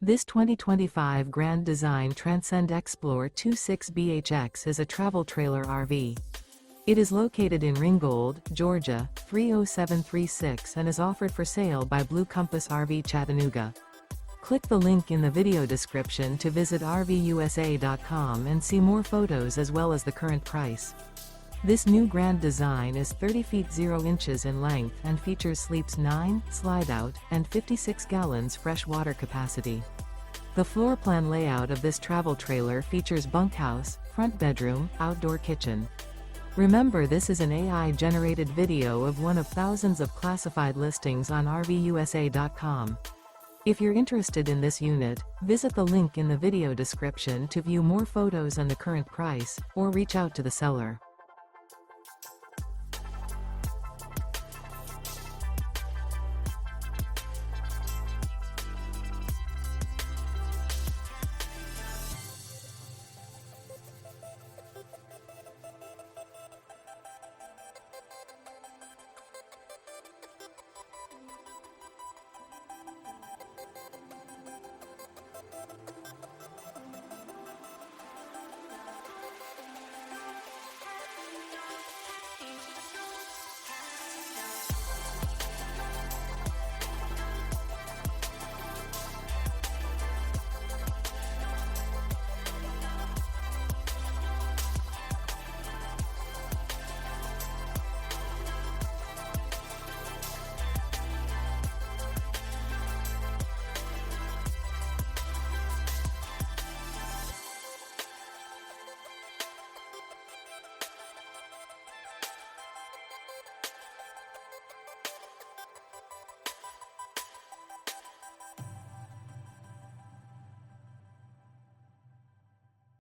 This 2025 Grand Design Transcend Xplor 26BHX is a travel trailer RV. It is located in Ringgold, Georgia, 30736 and is offered for sale by Blue Compass RV Chattanooga. Click the link in the video description to visit RVUSA.com and see more photos as well as the current price. This new Grand Design is 30 feet 0 inches in length and features sleeps 9, Slideout, and 56 gallons fresh water capacity. The floor plan layout of this travel trailer features bunkhouse, front bedroom, outdoor kitchen. Remember, this is an AI-generated video of one of thousands of classified listings on RVUSA.com. If you're interested in this unit, visit the link in the video description to view more photos and the current price, or reach out to the seller.